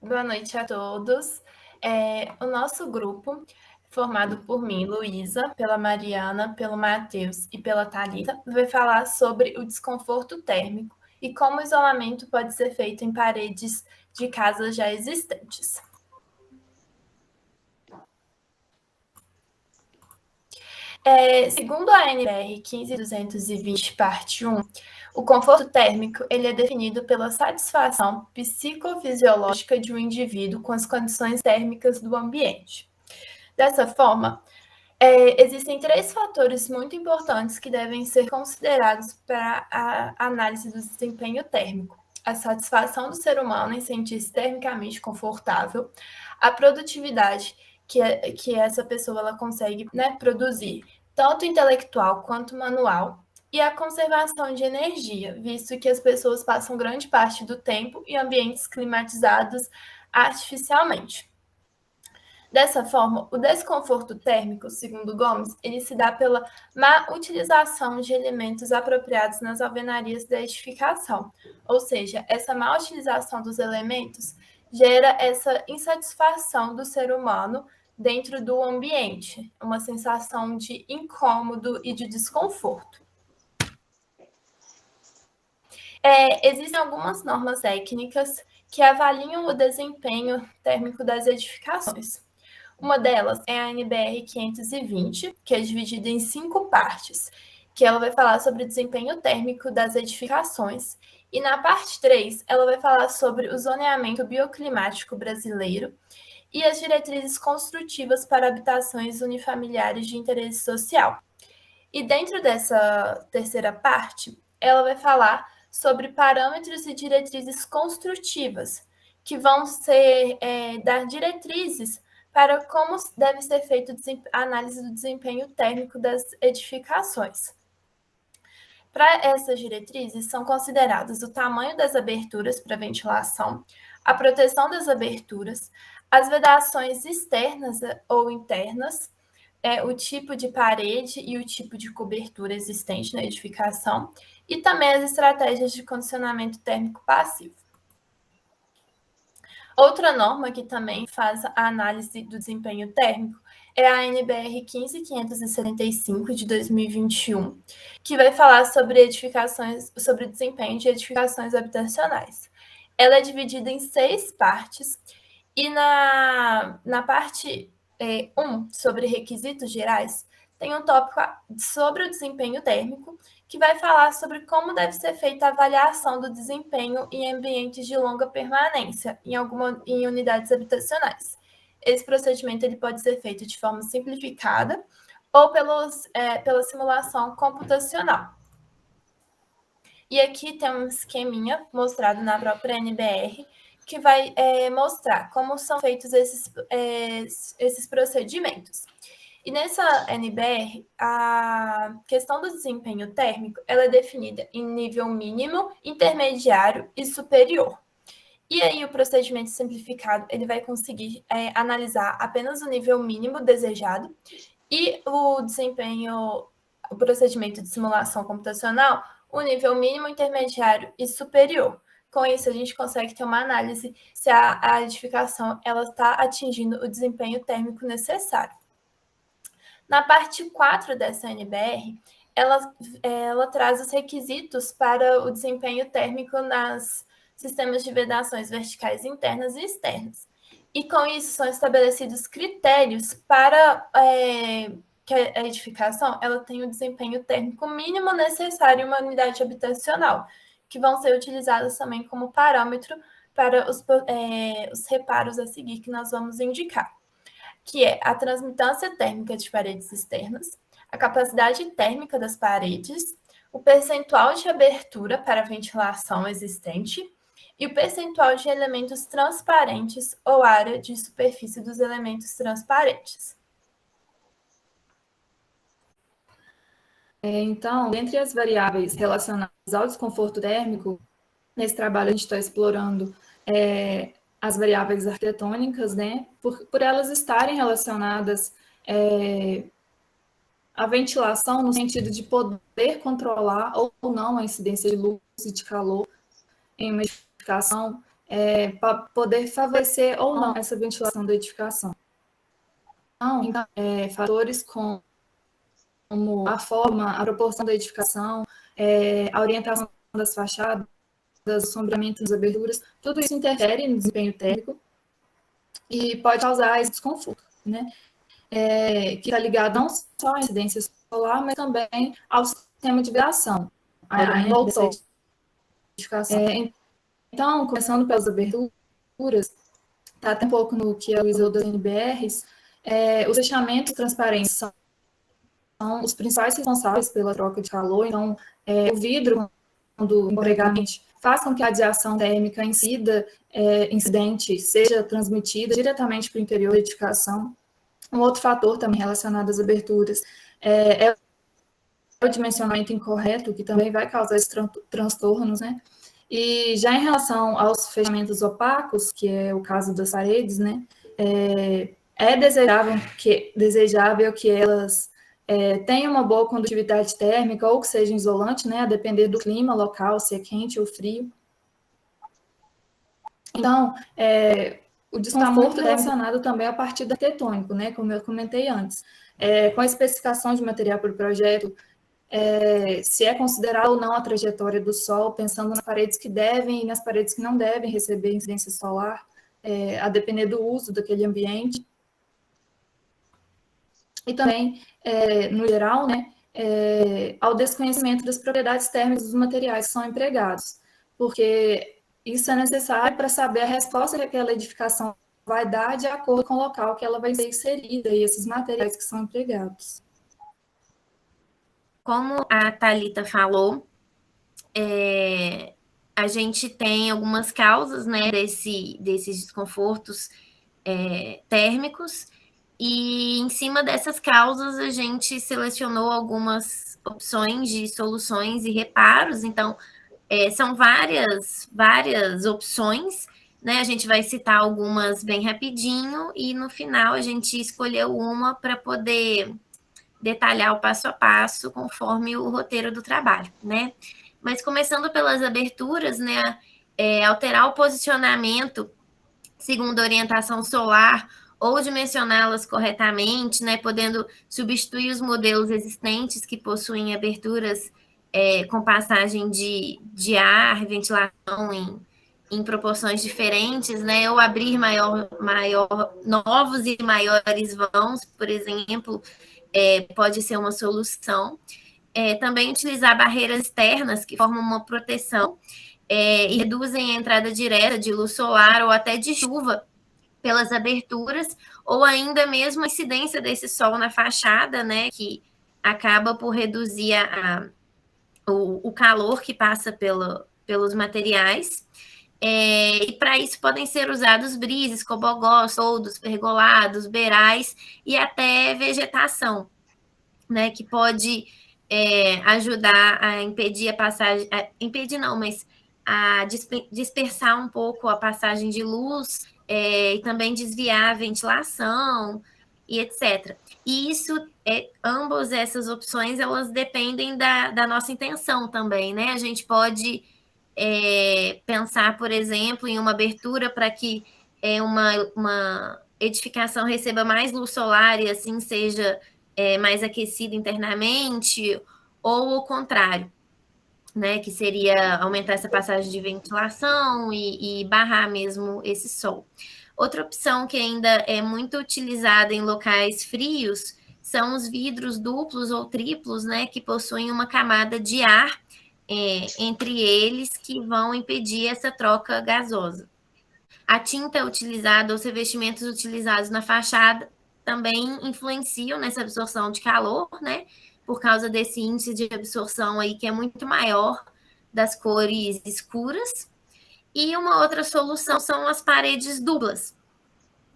Boa noite a todos. O nosso grupo, formado por mim, Luísa, pela Mariana, pelo Matheus e pela Thalita, vai falar sobre o desconforto térmico e como o isolamento pode ser feito em paredes de casas já existentes. Segundo a NBR 15220, parte 1, o conforto térmico ele é definido pela satisfação psicofisiológica de um indivíduo com as condições térmicas do ambiente. Dessa forma, existem 3 fatores muito importantes que devem ser considerados para a análise do desempenho térmico: a satisfação do ser humano em sentir-se termicamente confortável, a produtividade que essa pessoa ela consegue, né, produzir, tanto intelectual quanto manual, e a conservação de energia, visto que as pessoas passam grande parte do tempo em ambientes climatizados artificialmente. Dessa forma, o desconforto térmico, segundo Gomes, ele se dá pela má utilização de elementos apropriados nas alvenarias da edificação. Ou seja, essa má utilização dos elementos gera essa insatisfação do ser humano dentro do ambiente, uma sensação de incômodo e de desconforto. Existem algumas normas técnicas que avaliam o desempenho térmico das edificações. Uma delas é a NBR 520, que é dividida em 5 partes, que ela vai falar sobre o desempenho térmico das edificações. E na parte 3, ela vai falar sobre o zoneamento bioclimático brasileiro e as diretrizes construtivas para habitações unifamiliares de interesse social. E dentro dessa terceira parte, ela vai falar sobre parâmetros e diretrizes construtivas, que vão ser dar diretrizes para como deve ser feita a análise do desempenho térmico das edificações. Para essas diretrizes, são considerados o tamanho das aberturas para ventilação, a proteção das aberturas, as vedações externas ou internas, o tipo de parede e o tipo de cobertura existente na edificação, e também as estratégias de condicionamento térmico passivo. Outra norma que também faz a análise do desempenho térmico é a NBR 15575 de 2021, que vai falar sobre edificações, sobre o desempenho de edificações habitacionais. Ela é dividida em 6 partes e na parte 1, sobre requisitos gerais, tem um tópico sobre o desempenho térmico, que vai falar sobre como deve ser feita a avaliação do desempenho em ambientes de longa permanência, em unidades habitacionais. Esse procedimento ele pode ser feito de forma simplificada ou pela simulação computacional. E aqui tem um esqueminha mostrado na própria NBR, que vai mostrar como são feitos esses procedimentos. E nessa NBR, a questão do desempenho térmico ela é definida em nível mínimo, intermediário e superior. E aí o procedimento simplificado ele vai conseguir analisar apenas o nível mínimo desejado e o procedimento de simulação computacional, o nível mínimo, intermediário e superior. Com isso, a gente consegue ter uma análise se a edificação está atingindo o desempenho térmico necessário. Na parte 4 dessa NBR, ela traz os requisitos para o desempenho térmico nas sistemas de vedações verticais internas e externas. E com isso são estabelecidos critérios para que a edificação ela tenha o desempenho térmico mínimo necessário em uma unidade habitacional, que vão ser utilizados também como parâmetro para os reparos a seguir que nós vamos indicar, que é a transmitância térmica de paredes externas, a capacidade térmica das paredes, o percentual de abertura para ventilação existente e o percentual de elementos transparentes ou área de superfície dos elementos transparentes. Então, dentre as variáveis relacionadas ao desconforto térmico, nesse trabalho a gente está explorando as variáveis arquitetônicas, né, por elas estarem relacionadas à ventilação, no sentido de poder controlar ou não a incidência de luz e de calor em uma edificação, para poder favorecer ou não essa ventilação da edificação. Então, fatores como a forma, a proporção da edificação, a orientação das fachadas, o sombreamento das aberturas, tudo isso interfere no desempenho térmico e pode causar esse desconforto, né? Que está ligado não só à incidência solar, mas também ao sistema de vibração, a edificação. Então, começando pelas aberturas, está até um pouco no que a Luísa das NBRs, os fechamentos transparentes são os principais responsáveis pela troca de calor. Então, o vidro, quando empregadamente, faz com que a radiação térmica incidente seja transmitida diretamente para o interior da edificação. Um outro fator também relacionado às aberturas é o dimensionamento incorreto, que também vai causar esses transtornos, né? E já em relação aos fechamentos opacos, que é o caso das paredes, né? É desejável que elas tenham uma boa condutividade térmica ou que seja isolante, né? A depender do clima local, se é quente ou frio. Então, o desconforto é relacionado também ao partido arquitetônico, né? Como eu comentei antes. Com a especificação de material para o projeto, se é considerado ou não a trajetória do Sol, pensando nas paredes que devem e nas paredes que não devem receber incidência solar, a depender do uso daquele ambiente. E também, no geral, né, ao desconhecimento das propriedades térmicas dos materiais que são empregados, porque isso é necessário para saber a resposta que aquela edificação vai dar de acordo com o local que ela vai ser inserida e esses materiais que são empregados. Como a Thalita falou, a gente tem algumas causas, né, desses desconfortos térmicos, e em cima dessas causas a gente selecionou algumas opções de soluções e reparos. Então, são várias opções, né? A gente vai citar algumas bem rapidinho e no final a gente escolheu uma para poder detalhar o passo a passo conforme o roteiro do trabalho, né? Mas começando pelas aberturas, né? Alterar o posicionamento segundo a orientação solar ou dimensioná-las corretamente, né? Podendo substituir os modelos existentes que possuem aberturas com passagem de ar, ventilação em proporções diferentes, né? Ou abrir novos e maiores vãos, por exemplo, pode ser uma solução. Também utilizar barreiras externas que formam uma proteção e reduzem a entrada direta de luz solar ou até de chuva pelas aberturas, ou ainda mesmo a incidência desse sol na fachada, né, que acaba por reduzir o calor que passa pelos materiais. E para isso podem ser usados brises, cobogós, soldos, pergolados, beirais e até vegetação, né, que pode ajudar a impedir a passagem, impedir não, mas a dispersar um pouco a passagem de luz e também desviar a ventilação e etc. E isso, ambas essas opções, elas dependem da nossa intenção também, né? A gente pode pensar, por exemplo, em uma abertura para que uma edificação receba mais luz solar e assim seja mais aquecida internamente, ou o contrário, né? Que seria aumentar essa passagem de ventilação e barrar mesmo esse sol. Outra opção que ainda é muito utilizada em locais frios são os vidros duplos ou triplos, né? Que possuem uma camada de ar entre eles que vão impedir essa troca gasosa. A tinta utilizada, os revestimentos utilizados na fachada também influenciam nessa absorção de calor, né? Por causa desse índice de absorção aí que é muito maior das cores escuras. E uma outra solução são as paredes duplas,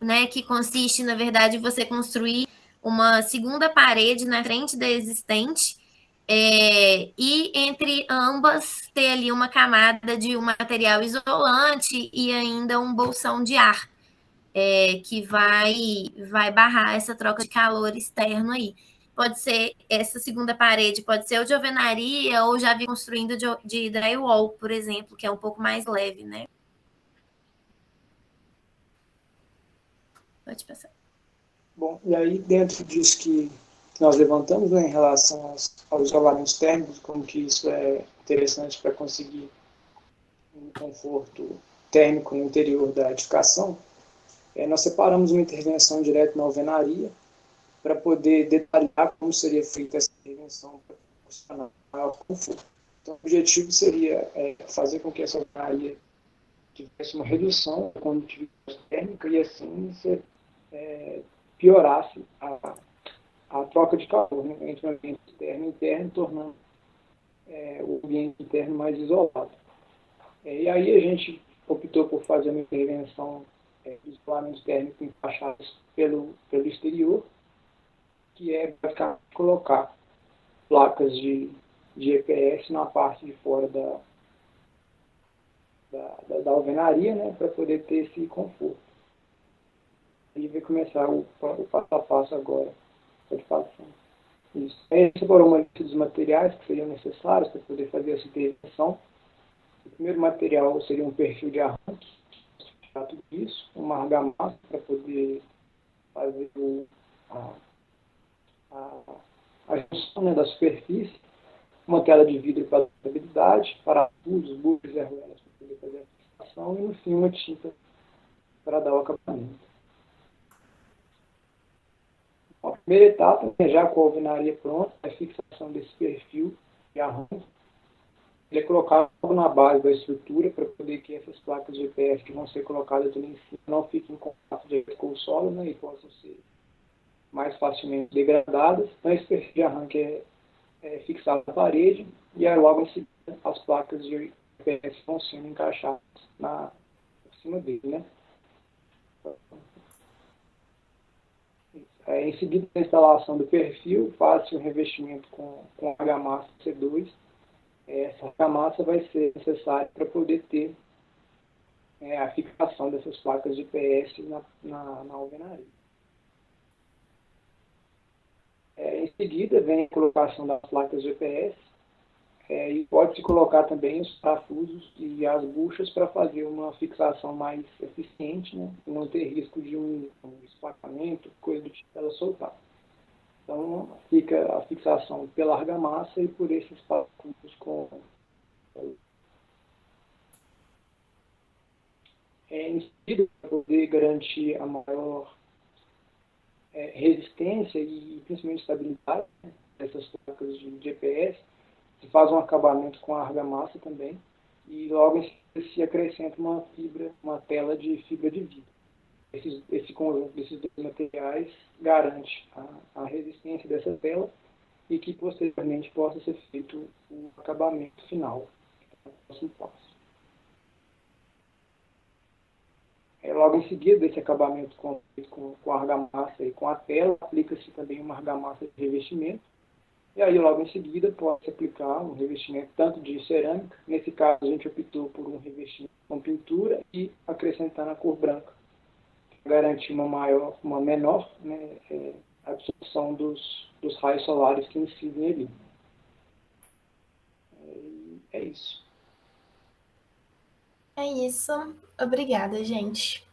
né? Que consiste, na verdade, em você construir uma segunda parede na frente da existente e entre ambas ter ali uma camada de um material isolante e ainda um bolsão de ar que vai barrar essa troca de calor externo aí. Pode ser, essa segunda parede pode ser ou de alvenaria ou já vir construindo de drywall, por exemplo, que é um pouco mais leve, né? Pode passar. Bom, e aí dentro disso que nós levantamos, né, em relação aos isolamentos térmicos, como que isso é interessante para conseguir um conforto térmico no interior da edificação, nós separamos uma intervenção direta na alvenaria para poder detalhar como seria feita essa intervenção para proporcionar maior conforto. Então, o objetivo seria fazer com que essa alvenaria tivesse uma redução da condutividade térmica e assim piorasse a troca de calor, né, entre o ambiente externo e interno, tornando o ambiente interno mais isolado. E aí a gente optou por fazer uma intervenção de isolamento térmico encaixados pelo exterior, que é basicamente colocar placas de EPS na parte de fora da alvenaria, né, para poder ter esse conforto. E vai começar o passo a passo agora. Pode falar assim. Isso. Aí a gente separou uma lista dos materiais que seriam necessários para poder fazer essa intervenção. O primeiro material seria um perfil de arranque, para tudo isso, uma argamassa para poder fazer a junção, né, da superfície, uma tela de vidro para estabilidade, parafusos, bucles e argolas para poder fazer a fixação e, no fim, uma tinta para dar o acabamento. A primeira etapa, já com a alvenaria pronta, é a fixação desse perfil de arranque. Ele é colocado na base da estrutura para poder que essas placas de EPS que vão ser colocadas ali em cima não fiquem em contato direto com o solo, né, e possam ser mais facilmente degradadas. Então, esse perfil de arranque é fixado na parede e aí, logo em seguida, as placas de EPS vão sendo encaixadas por cima dele, né? Em seguida, a instalação do perfil, faz-se um revestimento com argamassa C2. Essa argamassa vai ser necessária para poder ter a fixação dessas placas de PS na alvenaria. Em seguida, vem a colocação das placas de EPS e pode-se colocar também os parafusos e as buchas para fazer uma fixação mais eficiente, né, e não ter risco de um esplacamento, coisa do tipo, ela soltar. Então, fica a fixação pela argamassa e por esses parafusos com... Em seguida, para poder garantir a maior resistência e principalmente estabilidade, né, dessas placas de EPS, se faz um acabamento com a argamassa também e logo em seguida se acrescenta uma tela de fibra de vidro. Esse conjunto desses dois materiais garante a resistência dessa tela e que posteriormente possa ser feito o acabamento final, que é o próximo passo. Logo em seguida desse acabamento com a argamassa e com a tela, aplica-se também uma argamassa de revestimento. E aí, logo em seguida, pode-se aplicar um revestimento tanto de cerâmica. Nesse caso, a gente optou por um revestimento com pintura e acrescentando a cor branca, para garantir uma menor, né, absorção dos raios solares que incidem ali. É isso. É isso. Obrigada, gente.